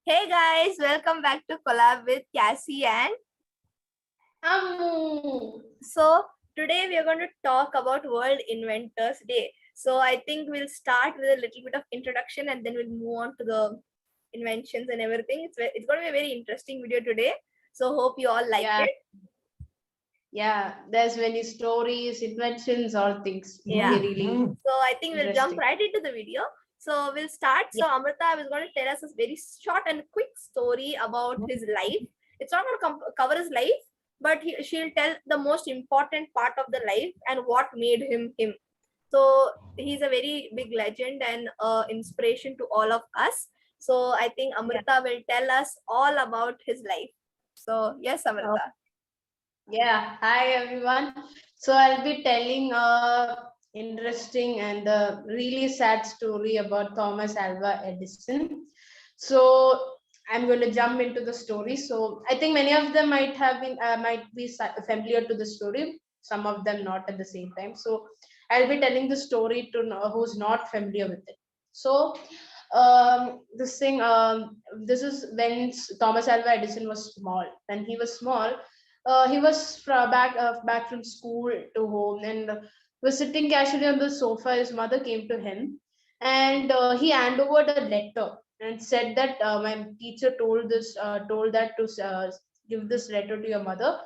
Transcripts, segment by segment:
Hey guys, welcome back to Collab with Cassie and Ammu. so today we are going to talk about World Inventors Day. So I think we'll start with a little bit of introduction and then we'll move on to the inventions and everything. It's going to be a very interesting video today. So hope you all like it. Yeah, there's many stories, inventions, all things. Yeah. Really So I think we'll jump interesting. right into the video. So we'll start. So Amrita was going to tell us a very short and quick story about his life. It's not going to cover his life, but she'll tell the most important part of the life and what made him him. So he's a very big legend and inspiration to all of us. So I think Amrita will tell us all about his life. So yes, Amrita. Yeah, hi everyone. So I'll be telling a interesting and a really sad story about Thomas Alva Edison. So I'm going to jump into the story. So I think many of them might be familiar to the story. Some of them not at the same time. So I'll be telling the story to who's not familiar with it. So this is when Thomas Alva Edison was small. When he was small, he was back from school to home and was sitting casually on the sofa. His mother came to him and he handed over a letter and said that my teacher told that to give this letter to your mother.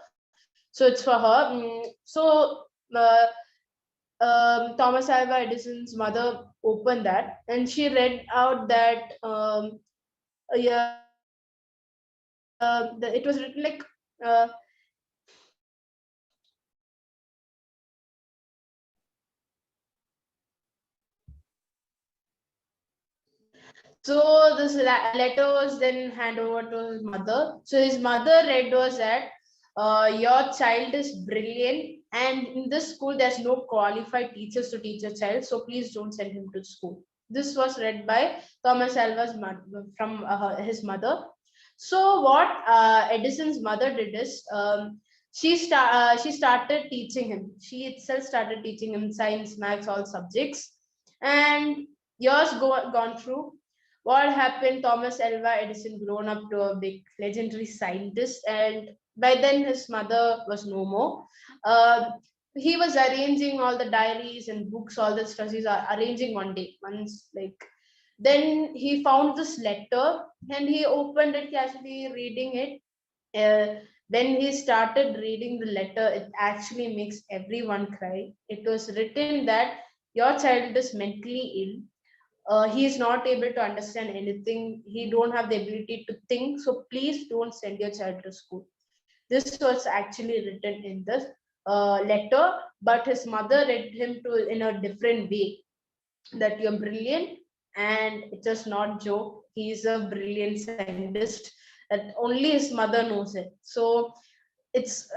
So it's for her. Uh, Thomas Alva Edison's mother opened that and she read out that yeah, it was written like. So this letter was then handed over to his mother. So his mother read was that your child is brilliant, and in this school there's no qualified teachers to teach a child. So please don't send him to school. This was read by Thomas Alva's mother from his mother. So what Edison's mother did is she started teaching him. She itself started teaching him science, maths, all subjects, and gone through. What happened? Thomas Alva Edison grown up to a big legendary scientist, and by then his mother was no more. Uh, he was arranging all the diaries and books, all the stuff. He's arranging one day. Once like then he found this letter and he opened it casually, reading it. When he started reading the letter, it actually makes everyone cry. It was written that your child is mentally ill. He is not able to understand anything. He don't have the ability to think. So please don't send your child to school. This was actually written in this letter, but his mother read him to in a different way that you're brilliant and it's just not joke. He's a brilliant scientist that only his mother knows it. So this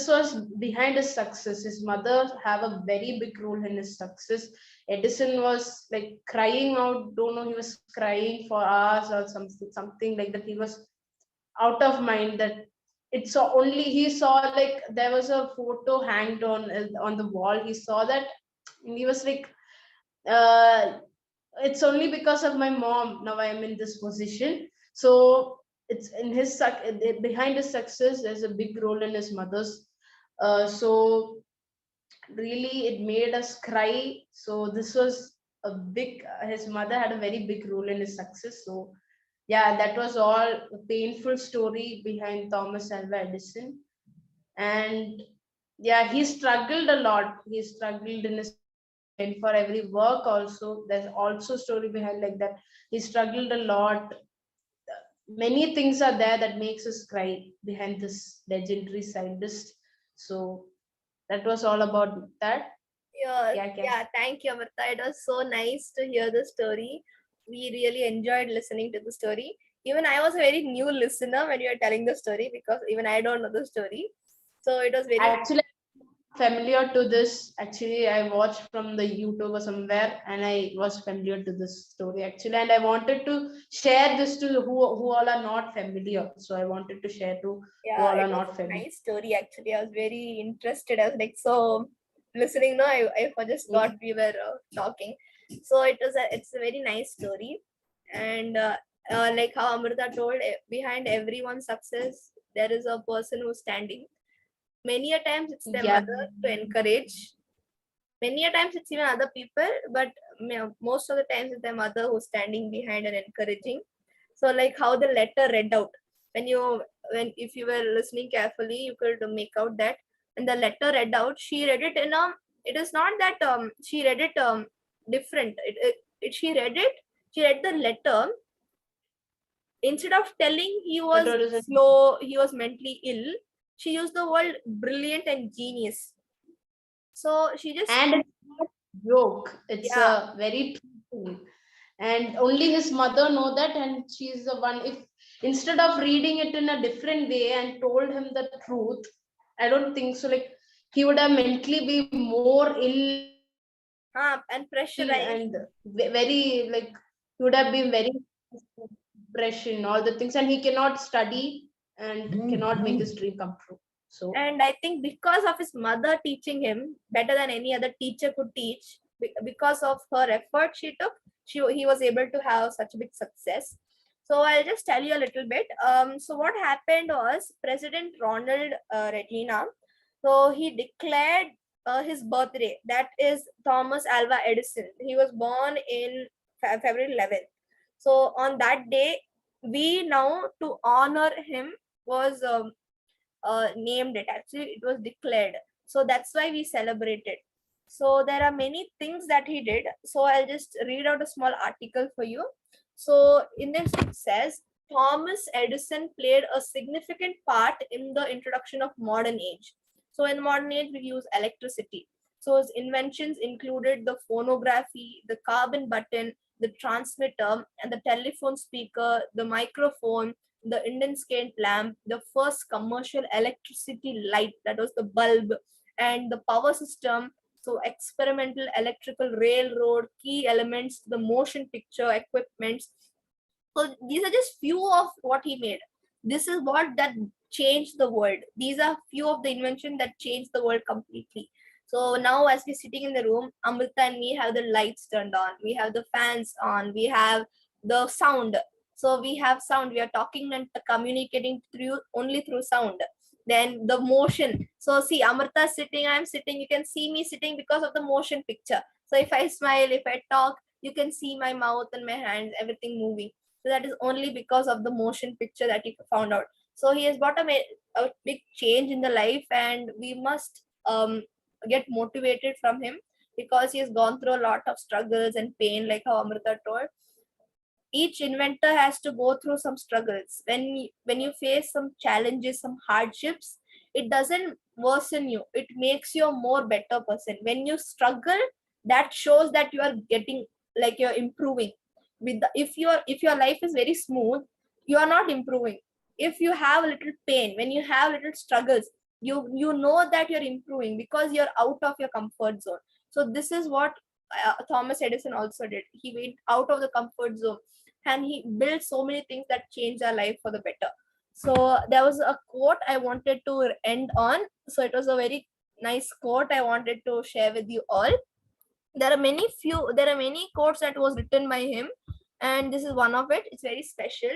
was behind his success. His mother have a very big role in his success. Edison was like crying out, don't know, he was crying for hours or something like that. He was out of mind that it's only he saw like there was a photo hanged on the wall. He saw that and he was like uh, it's only because of my mom now I am in this position. So it's in behind his success there's a big role in his mother's. So really it made us cry. So this was a big his mother had a very big role in his success. So yeah, that was all a painful story behind Thomas Alva Edison. And yeah, he struggled a lot. He struggled in his and for every work also there's also story behind like that. He struggled a lot. Many things are there that makes us cry behind this legendary scientist. So that was all about that. Yeah, thank you, Amrita. It was so nice to hear the story. We really enjoyed listening to the story. Even I was a very new listener when you were telling the story because even I don't know the story. So it was very Actually familiar to this. Actually I watched from the YouTube or somewhere and I was familiar to this story actually, and I wanted to share this to who all are not familiar. So I wanted to share to who yeah, all it are was not a familiar. nice story actually. I was very interested. I was like so listening. No, I just thought we were talking. So it's a very nice story, and Like how Amrita told, behind everyone's success, there is a person who's standing. Many a times it's their Yeah. mother to encourage. Many a times it's even other people, but most of the times it's their mother who's standing behind and encouraging. So like how the letter read out, when you when if you were listening carefully, you could make out that when the letter read out, she read it in a. It is not that she read it different. She read it. She read the letter. Instead of telling he was That was slow, he was mentally ill, she used the word brilliant and genius. So she just, and it's not joke. It's yeah, a very true thing. And only his mother know that, and she's the one. If instead of reading it in a different way and told him the truth, I don't think so. Like he would have mentally be more ill and and pressurized. very like he would have been very depression, all the things, and he cannot study and cannot make his dream come true. So And I think because of his mother teaching him better than any other teacher could teach, because of her effort she took, he was able to have such a big success. So I'll just tell you a little bit. So what happened was President Ronald Regina, so he declared his birthday, that is Thomas Alva Edison. He was born in February 11th. So on that day, we now to honor him was named it. Actually, it was declared. So that's why we celebrate it. So there are many things that he did. So I'll just read out a small article for you. So in this it says Thomas Edison played a significant part in the introduction of modern age. So in modern age we use electricity. So his inventions included the phonography, the carbon button, the transmitter, and the telephone speaker, the microphone, the incandescent lamp, the first commercial electricity light, that was the bulb, and the power system. So experimental electrical railroad, key elements, the motion picture equipments. So these are just few of what he made. This is what that changed the world. These are few of the inventions that changed the world completely. So now as we're sitting in the room, Amrita and me have the lights turned on. We have the fans on. We have the sound. So we have sound. We are talking and communicating through only through sound. Then the motion. So see, Amrita sitting, I'm sitting. You can see me sitting because of the motion picture. So if I smile, if I talk, you can see my mouth and my hands, everything moving. So that is only because of the motion picture that he found out. So he has brought a big change in the life, and we must get motivated from him because he has gone through a lot of struggles and pain, like how Amrita told. Each inventor has to go through some struggles. When you face some challenges, some hardships, it doesn't worsen you, it makes you a more better person. When you struggle, that shows that you are getting, like, you're improving. If your life is very smooth, you are not improving. If you have a little pain, when you have little struggles, you know that you're improving because you're out of your comfort zone. So this is what Thomas Edison also did. He went out of the comfort zone and he built so many things that changed our life for the better. So there was a quote I wanted to end on. So it was a very nice quote I wanted to share with you all. There are many quotes that was written by him, and this is one of it. It's very special.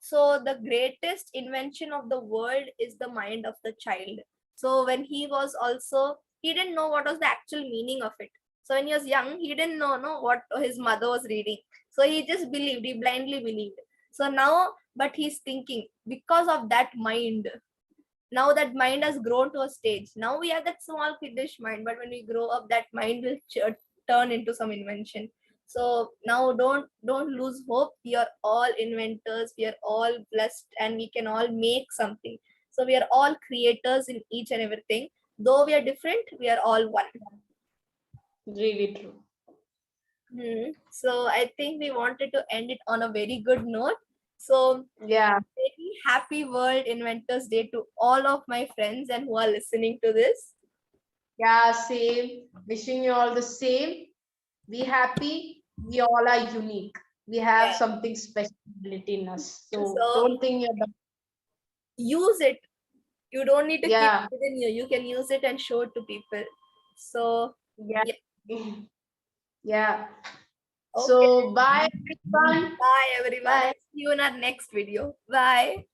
So the greatest invention of the world is the mind of the child. So when he was also, he didn't know what was the actual meaning of it. So when he was young, he didn't know what his mother was reading. So he just believed, he blindly believed. So now, but he's thinking because of that mind. Now that mind has grown to a stage. Now we have that small kiddish mind, but when we grow up, that mind will turn into some invention. So now don't lose hope. We are all inventors. We are all blessed, and we can all make something. So we are all creators in each and everything. Though we are different, we are all one. really true. So I think we wanted to end it on a very good note. So Yeah. very happy World Inventors Day to all of my friends and who are listening to this. Yeah, same. Wishing you all the same. Be happy. We all are unique. We have Yeah. something speciality in us. So So don't think you're done. use it. You don't need to keep Yeah. it within you. You can use it and show it to people. So Yeah. yeah. Yeah. Okay. So bye everyone. Bye everyone. Bye. See you in our next video. Bye.